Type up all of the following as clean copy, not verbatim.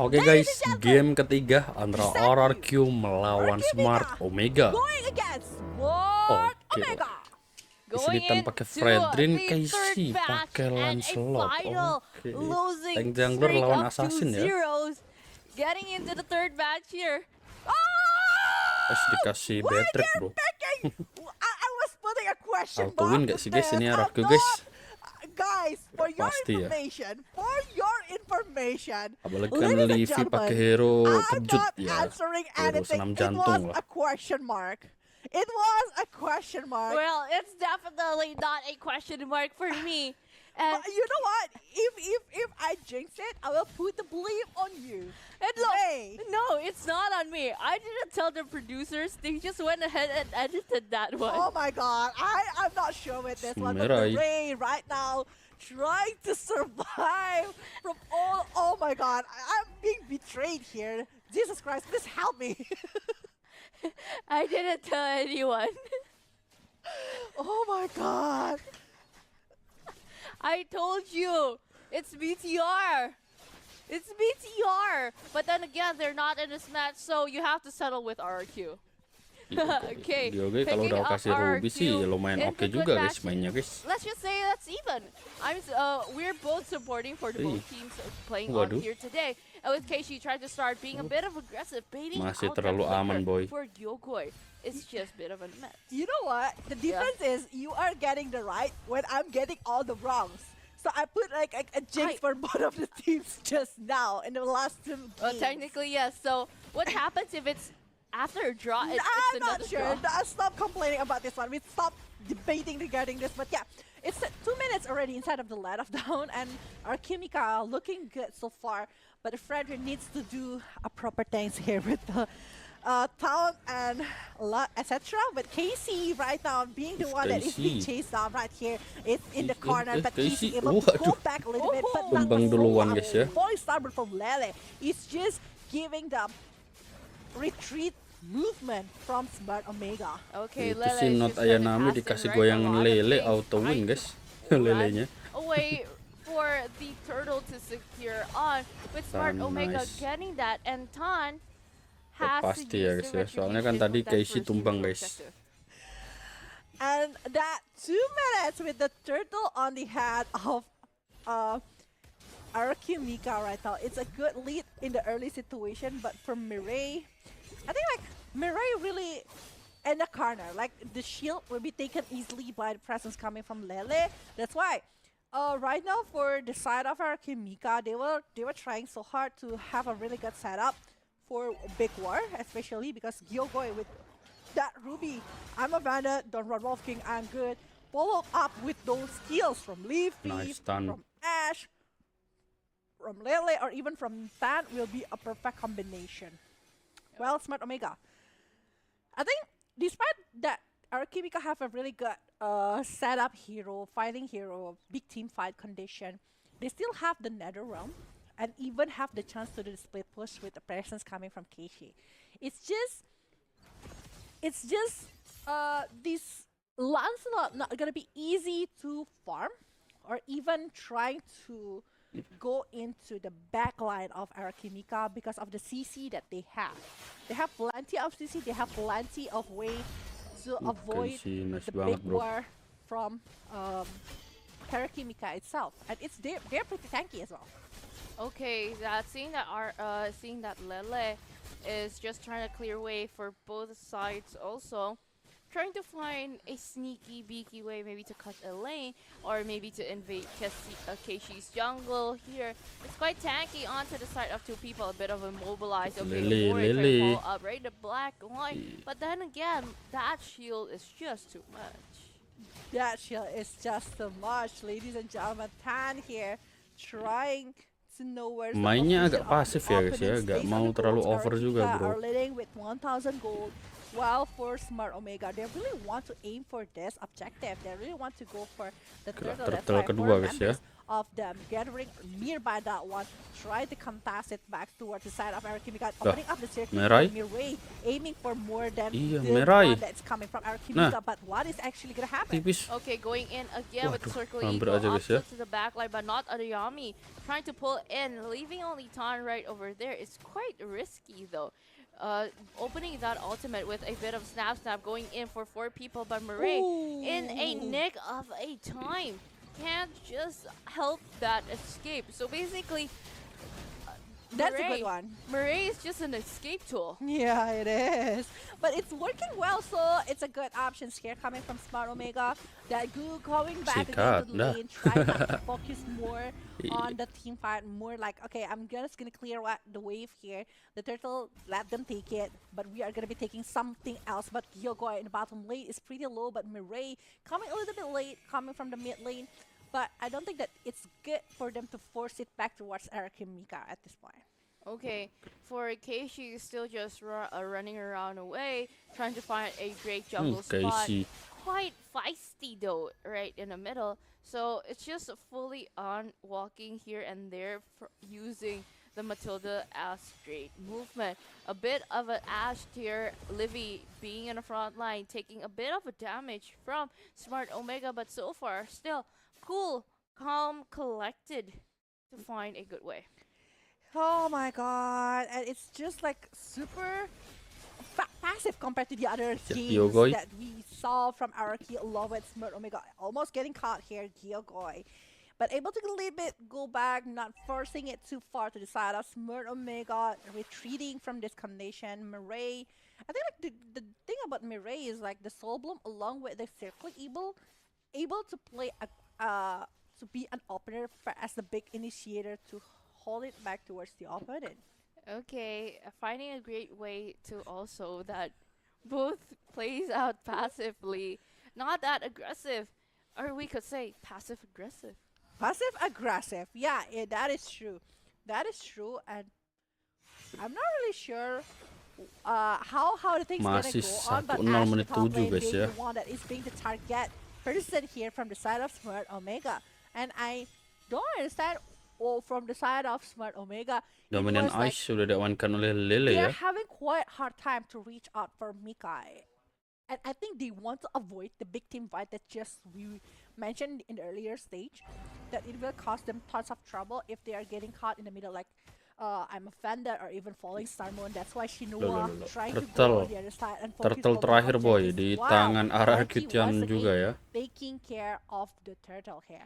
Oke guys, game ketiga antara Rrq melawan Smart Omega. Oke, di sini tanpa pakai Fredrin, Casey pakai Lancelot. Oke, tank jungler lawan assassin ya. Getting into the third match here. Terus dikasih Beatrix bro. I was putting a question Auto win gak sih guys ini Rrq guys? Guys, for your Pasti information, Apalagi kan Livi pakai hero kejut ya, hero senam jantung lah. A question mark. It was a question mark. Well, it's definitely not a question mark for me. And but you know what? If I jinx it, I will put the blame on you. And look, no, it's not on me. I didn't tell the producers. They just went ahead and edited that one. Oh my god, I'm not sure with this one. But Ray right now trying to survive from all. Oh my god, I'm being betrayed here. Jesus Christ, please help me. I didn't tell anyone. Oh my god. I told you, it's BTR. It's BTR. But then again, they're not in this match, so you have to settle with Rrq. Okay. Kalau udah kasih Ruby sih lumayan oke juga guys mainnya guys. Let's just say that's even. We're both supporting for the both teams playing on here today. And with Casey trying to start being a bit of aggressive, baiting masih out terlalu aman boy. For Yokoi. It's just a bit of a mess. You know what? The difference is you are getting the right when I'm getting all the wrongs. So I put like a jinx for both of the teams just now in the last 2 games. Well, technically yes. So what happens if it's after a draw? I'm not sure. Stop complaining about this one. We stop debating regarding this. But yeah, it's 2 minutes already inside of the let-off down, and Rrq Mika looking good so far. But Frederick needs to do a proper things here with the town and etc. But Casey right now being the one that is being chased down right here. It's in the corner, but Casey able to go back a little bit. But tumbang duluan guys ya. Voice stubborn from Lele. It's just giving the retreat movement from Smart Omega. Okay, itu sih not Ayanami dikasih goyangan lele auto win guys. Lelenya. Away for the turtle to secure on with Smart Omega getting that, and Tan pasti ya guys ya, soalnya kan tadi Casey tumbang guys. And that 2 minutes with the turtle on the head of Rrq Mika right now. It's a good lead in the early situation, but for Mirai, I think like Mirai really in the corner. Like the shield will be taken easily by the presence coming from Lele. That's why right now for the side of Rrq Mika, they were trying so hard to have a really good setup for Big War, especially because Gyogoi with that Ruby, I'm a bandit, don't run Wolf King, I'm good. Follow up with those skills from Leafy, from Ash, from Lele, or even from Tan will be a perfect combination. Well, Smart Omega, I think despite that Rrq Mika have a really good setup hero, fighting hero, big team fight condition, they still have the Nether Realm and even have the chance to do the split push with the presence coming from Casey. It's just this Lancelot not gonna be easy to farm or even trying to go into the backline of Rrq Mika because of the CC that they have. They have plenty of CC, they have plenty of way to avoid the big war from Rrq Mika itself. And they're pretty tanky as well. Okay, seeing that Lele is just trying to clear way for both sides also. Trying to find a sneaky, beaky way maybe to cut a lane or maybe to invade Casey's jungle here. It's quite tanky onto the side of 2 people, a bit of immobilized. Okay, Lele. Fall up, right? The black line. But then again, that shield is just too much. That shield is just too much, ladies and gentlemen. Tan here trying to know where mainnya agak pasif ya guys ya, gak mau terlalu over juga bro. Are leading with 1,000 gold. While for Smart Omega, they really want to aim for this objective. They really want to go for the turtle kedua guys ya. of them gathering nearby that one, try to contest it back towards the side of Rrq Mika, opening up the circuit for Merai. Mirai, aiming for more than Iya, the Merai. one that's coming from Rrq Nah. Mika. But what is actually gonna happen? Tipis. Okay, going in again with Waduh, Circle hampir Eagle aja, up guys, ya. to the back line, but not Adayami. Trying to pull in, leaving only Tan right over there. It's quite risky though. Opening that ultimate with a bit of snap, going in for 4 people, but Murray in a nick of a time can't just help that escape. So basically, That's a good one. Murray is just an escape tool. Yeah, it is. But it's working well, so it's a good option here coming from Smart Omega. That Goo going back again to the lane, trying to focus more on the team fight, more like, okay, I'm just gonna clear the wave here. The turtle, let them take it, but we are gonna be taking something else. But Gyogoi in the bottom lane is pretty low, but Mirai coming a little bit late, coming from the mid lane. But I don't think that it's good for them to force it back towards Rrq Mika at this point. Okay, for Keishi, still just running around away, trying to find a great jungle spot. Keishi. Quite feisty though, right in the middle. So it's just fully on walking here and there, using the Matilda as straight movement. A bit of an Ash tier, Livy being in the front line, taking a bit of a damage from Smart Omega, but so far still cool, calm, collected to find a good way. Oh my god, and it's just like super passive compared to the other games that we saw from Rrq along with Smart Omega. Almost getting caught here, Gyogoi. But able to a little bit go back, not forcing it too far to the side of Smart Omega, retreating from this condition. Mirai, I think like the thing about Mirai is like the Soul Bloom along with the Circle able to play to be an opener as the big initiator to hold it back towards the opponent. Okay, finding a great way to also that both plays out passively, not that aggressive, or we could say passive aggressive. Passive aggressive, yeah, that is true. That is true, and I'm not really sure how the thing's gonna go on, but Ash the top lane being the one that is being the target person here from the side of Smart Omega, and I don't understand. Or from the side of Smart Omega, Dominan Ice sudah diamankan oleh Lele ya. They're having quite hard time to reach out for Mika, and I think they want to avoid the big team fight that just we mentioned in the earlier stage, that it will cause them tons of trouble if they are getting caught in the middle, like I'm offended or even falling Starmon. That's why Shinua trying to go on the other side and focus turtle on terakhir the boy di tangan Rrq juga ya. Taking care of the turtle here.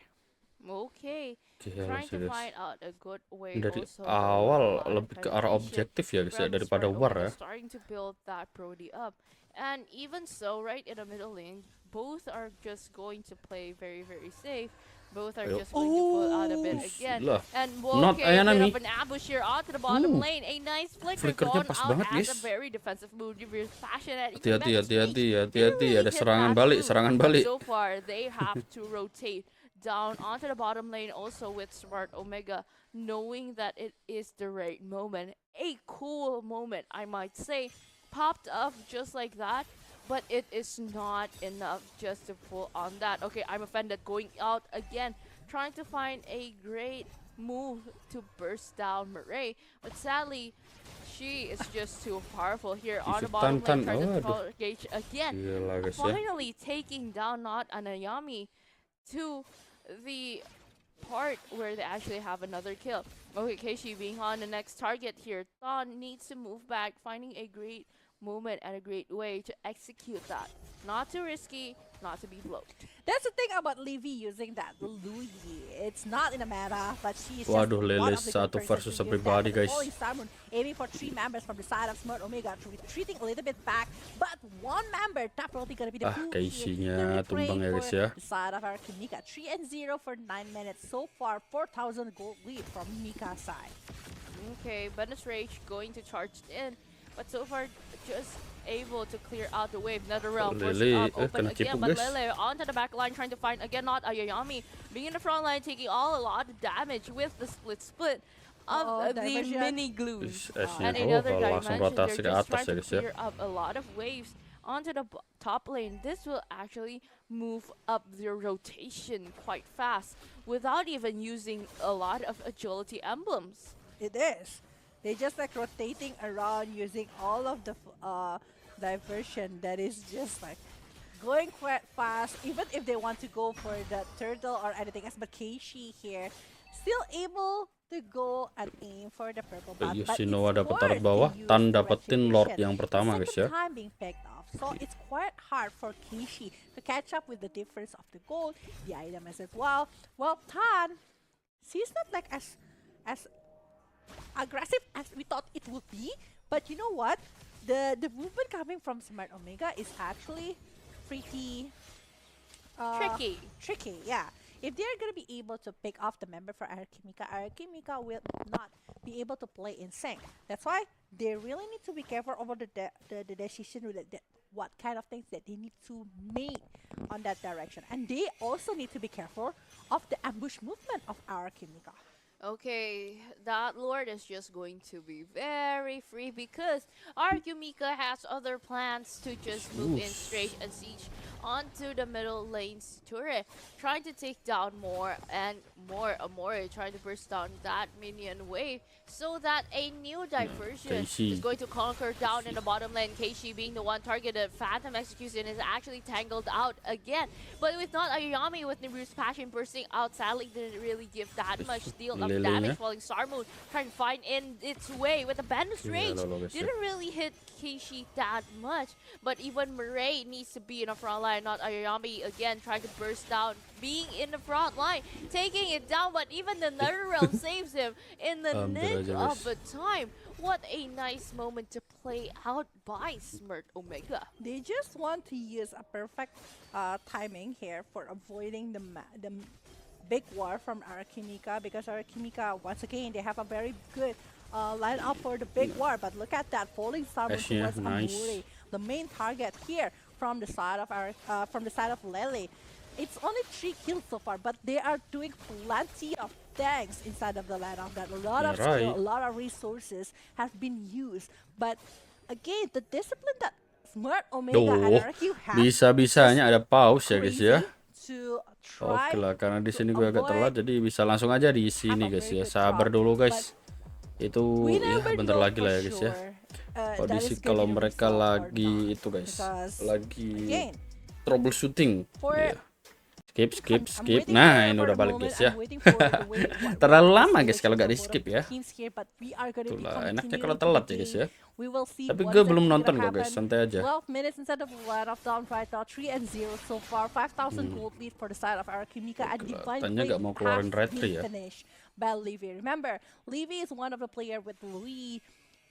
Okay, trying to find out a good way. Dari also awal lebih ke arah objektif ya guys ya, daripada war ya. Starting to build that Brody up, and even so, right in the middle lane, both are just going to play very safe. Both are just going to pull out a bit again. And okay, a bit of an ambush here onto the bottom lane. A nice flicker gone out as a very defensive move. You're passionate. Hati-hati, ada serangan balik. So far, they have to rotate down onto the bottom lane also with Smart Omega, knowing that it is the right moment. A cool moment, I might say. Popped up just like that, but it is not enough just to pull on that. Okay, I'm offended. Going out again, trying to find a great move to burst down Mirai, but sadly, she is just too powerful here on the bottom lane, trying to engage again. Finally taking down not Anayami to the part where they actually have another kill. Okay, Keishi being on the next target here. Thon needs to move back, finding a great moment and a great way to execute that. Not too risky, not to be blown. That's the thing about Livy using that Luyi. It's not in a meta, but she is Waduh, just Lele one of the satu versus everybody, guys. Aiming for 3 members from the side of Smart Omega, retreating a little bit back, but 1 member definitely gonna be the Keishi-nya tumbang ya guys ya. The side of Rrq Mika, 3-0 for 9 minutes so far, 4,000 gold lead from Mika's side. Okay, Benus Rage going to charge in, but so far just able to clear out the wave. Another round forcing up open again, but Lele onto the back line trying to find again not Ayayami being in the front line, taking a lot of damage with the split of the mini glues. And another dimension, they're just trying to clear up a lot of waves onto the top lane. This will actually move up their rotation quite fast without even using a lot of agility emblems. It is. They just like rotating around using all of the diversion that is just like going quite fast, even if they want to go for the turtle or anything else. But Keishi here still able to go and aim for the purple buff. But Yoshinoa it's dapat worth turret to bawah, use Tan the dapetin Lord retribution. yang pertama The guys second ya. time being picked off. So it's quite hard for Keishi to catch up with the difference of the gold, the item as well. Well, Tan, she's not like as aggressive as we thought it would be, but you know what? The movement coming from Smart Omega is actually pretty tricky, yeah. If they're gonna be able to pick off the member for Rrq Mika will not be able to play in sync. That's why they really need to be careful over the decision with what kind of things that they need to make on that direction. And they also need to be careful of the ambush movement of Rrq Mika. Okay, that Lord is just going to be very free because Rrq Mika has other plans to just move in straight and siege onto the middle lane's turret, trying to take down more and more Amore, trying to burst down that minion wave so that a new diversion is going to conquer down in the bottom lane. Keishi being the one targeted, Phantom Execution is actually tangled out again, but with not Ayami with Nibiru's passion bursting out, sadly didn't really give that much deal of damage. Falling Star Moon trying to find in its way with a Bandit's Rage, didn't really hit Keishi that much, but even Murray needs to be in the front line, not Ayami again trying to burst down, being in the front line, taking it down, but even the NetherRealm saves him in the nick of the time. What a nice moment to play out by Smart Omega. They just want to use a perfect timing here for avoiding the big war from Rrq Mika, because Rrq Mika, once again, they have a very good line up for the big war. But look at that, falling star towards Amore, the main target here from the side of Lele. It's only 3 kills so far, but they are doing plenty of things inside of the lineup. That a lot of skill, a lot of resources have been used. But again, the discipline that Smart Omega and Rrq have, bisa-bisanya ada pause ya guys ya. Oke lah, karena di sini gue agak telat, jadi bisa langsung aja di sini guys ya. Sabar dulu guys. Itu ya bentar lagi lah ya guys ya. Kondisi kalau mereka lagi itu guys, lagi troubleshooting. Skip. Nah, ini udah balik guys ya. Terlalu lama guys kalau gak di skip ya. Itulah enaknya kalau telat ya guys ya. Tapi gue belum nonton kok guys, santai aja. 12 minutes instead of let off down right now, 3-0 so far, 5,000 gold lead for the side of Rrq Mika, and Divine Blade mau keluarin has Rrq ya. been finished by Levy. Remember, Levy is one of the player with Lee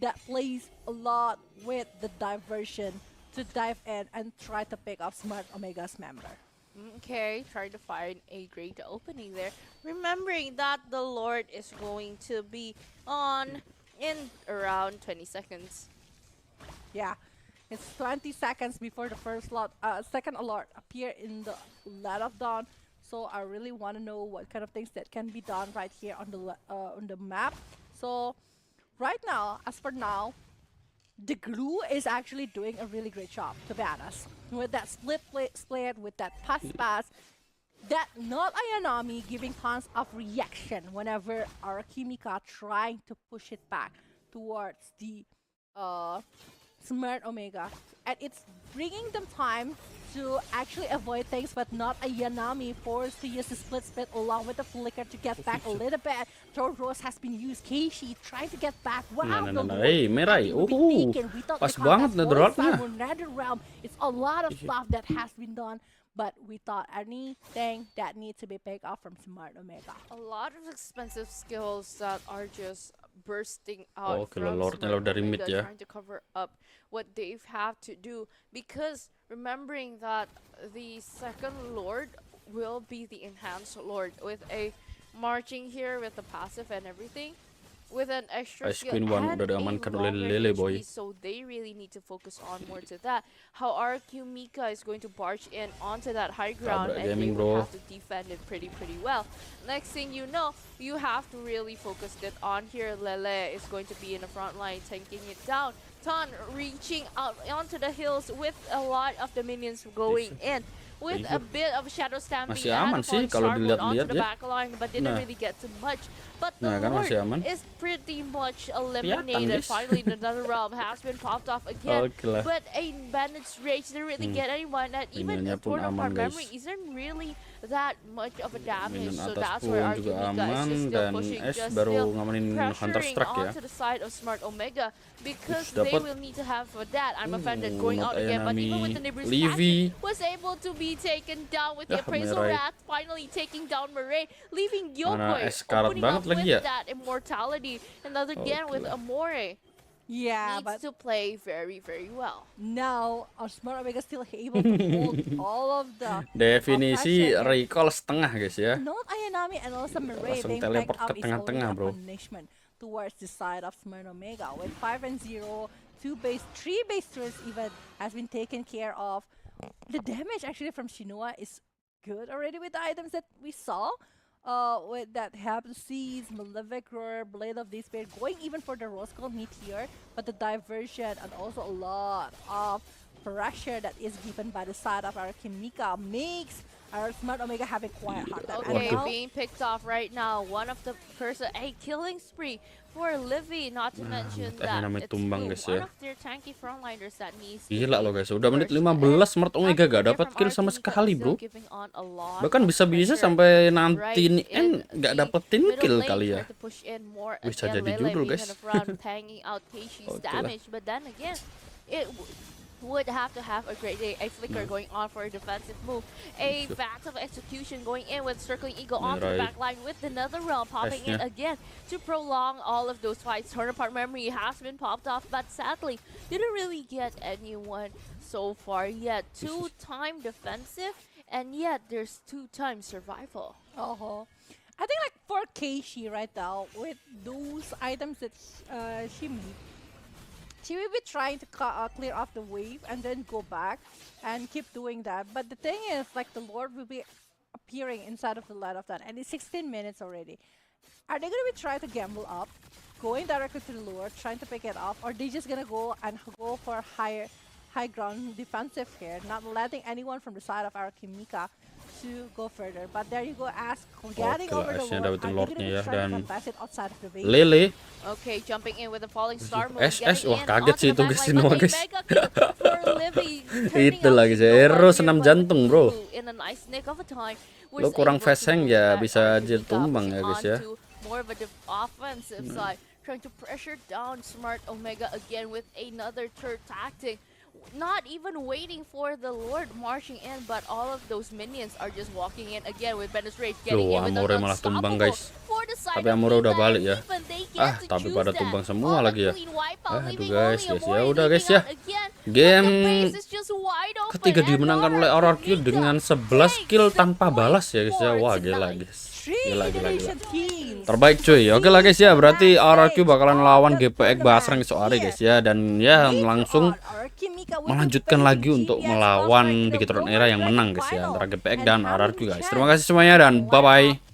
that plays a lot with the diversion to dive in and try to pick up Smart Omega's member. Okay, trying to find a great opening there. Remembering that the Lord is going to be on in around 20 seconds. Yeah, it's 20 seconds before the second alert appear in the Let of Dawn. So I really want to know what kind of things that can be done right here on the map. So right now, as for now, the glue is actually doing a really great job, to be honest. With that split, with that pass, that not Ayanami giving tons of reaction whenever Rrq Mika trying to push it back towards the Smart Omega. And it's bringing them time to actually avoid things, but not Ayanami forced to use the split along with the flicker to get back a little bit. Throw Rose has been used. Keishi trying to get back. Wow, Hey, Mirai. Pas banget NetherRealm. It's a lot of stuff that has been done, but we thought anything that needs to be picked up from Smart Omega. A lot of expensive skills that are just bursting out from Lordnya dari mid ya. trying to cover up what they have to do, because remembering that the second Lord will be the enhanced Lord with a marching here with the passive and everything. with an extra Ice skill Queen 1 and udah a diamankan oleh longer Lele, HP, boy. so they really need to focus on more to that. How Rrq Mika is going to barge in onto that high ground, Tabrak and they gaming, will bro. have to defend it pretty well. Next thing you know, you have to really focus it on here. Lele is going to be in the front line, tanking it down. Ton reaching out onto the hills with a lot of the minions going in. With a bit of shadow stamping Masih and aman a sih falling kalau star mode onto dilihat-lihat the ya. back line, but didn't Nah. really get too much. But the Nah, kan Lord masih aman. is pretty much Kelihatan, eliminated. guys. Finally, another realm has been popped off again. Oke lah. But a bandit's rage didn't really get anyone. And even Minionnya a pun Torn aman, Apart guys. Memory isn't really that much of a damage. Minion So atas that's pun where Rrq juga Mika is aman, just still dan pushing, S just baru still ngamanin pressuring Counter-Strike ya. onto the side of Smart Omega, because Dapat. they will need to have for that. I'm offended going not out again, but even with the neighbors Livy. was able to be taken down with the Dah, appraisal Mirai. rat, finally taking down Murray, leaving Mana Yokoi S karat opening banget up lagi with ya. that immortality. Another again with Oke lah. Amore. Yeah, Needs but to play very well. now our Smart Omega still able to hold all of the Definisi pressure here. recall setengah, guys ya. Not Ayanami and also Mirai Langsung being backed teleport up ke is already tengah-tengah, a bro. punishment towards the side of Smart Omega with 5 and 0, 2 base, 3 base turrets even has been taken care of. The damage actually from Shinua is good already with the items that we saw. With that Happen Seas, Malefic Roar, Blade of Despair, going even for the Rose Gold Meteor, but the diversion and also a lot of pressure that is given by the side of Rrq Mika makes our Smart Omega have a quiet heart. Okay, And now, being picked off right now. One of the person, a killing spree for Livy, not to mention that namanya it's tumbang, Boom, guys, one ya. of their tanky frontliners that needs to Gila be loh guys, udah menit pushed. 15 Smart And Omega gak after dapat from kill Rrq sama Mika sekali, still bro. giving on a lot Bahkan of bisa-bisa pressure sampai right nanti in gak the dapetin middle kill lane, kali ya. trying to push in more Bisa again. jadi Lele judul, being guys. in the front, hanging out Keishi's Oke lah. damage, but then again, it would have to have a great day. A flicker going on for a defensive move. A fact of execution going in with Circling Eagle onto the back line with another realm popping in again to prolong all of those fights. Torn Apart Memory has been popped off, but sadly didn't really get anyone so far yet. 2-time defensive, and yet there's 2-time survival. I think like for Keishi right now, with those items that she made, she will be trying to clear off the wave and then go back and keep doing that. But the thing is, like the Lord will be appearing inside of the light of that, and it's 16 minutes already. Are they gonna be trying to gamble up, going directly to the Lord, trying to pick it off, or they just gonna go for high ground defensive here, not letting anyone from the side of Rrq Mika to go further? But there you go, Ask getting Oke lah, over the S-nya Lord. dapetin Are they Lordnya gonna be ya, trying to dan contest it outside of the base? Lele. Okay, jumping in with a falling star move. S, wah getting in kaget sih onto itu the guys, back ini line, mah but a guys. mega kill for Livy, turning Itu out lagi to sih, go Hero on senam here, jantung, but bro. in a nice nick of a time, Lo was kurang able to faseng move ya that bisa Rrq jadi Mika, tumbang ya pushing guys ya. onto more of a offensive side, trying to pressure down Smart Omega again with another turret tactic. Not even waiting for the Lord marching in, but all of those minions are just walking in again with Bandit's Rage, getting Loh, in with Amore an malah tumbang, unstoppable guys. for the side Tapi of Amore udah Mika, balik and ya. even they get to Tapi choose pada that. tumbang semua All lagi ya. a clean wipeout, Aduh leaving guys, only guys, Amore ya udah guys leaving ya. out again, but the Game base is just wide open, ketiga and dimenangkan oleh Rrq Rrq Mika dengan 11 kill takes tanpa the balas ya guys ya. point Wah for gila tonight. guys. 3 Gila. Indonesian teams. Terbaik cuy. Oke lah guys ya, berarti Rrq bakalan lawan GPX Basrang esok hari guys ya. Dan ya langsung melanjutkan lagi untuk melawan Bigetron Era yang menang guys ya, antara GPX dan Rrq guys. Terima kasih semuanya dan bye bye.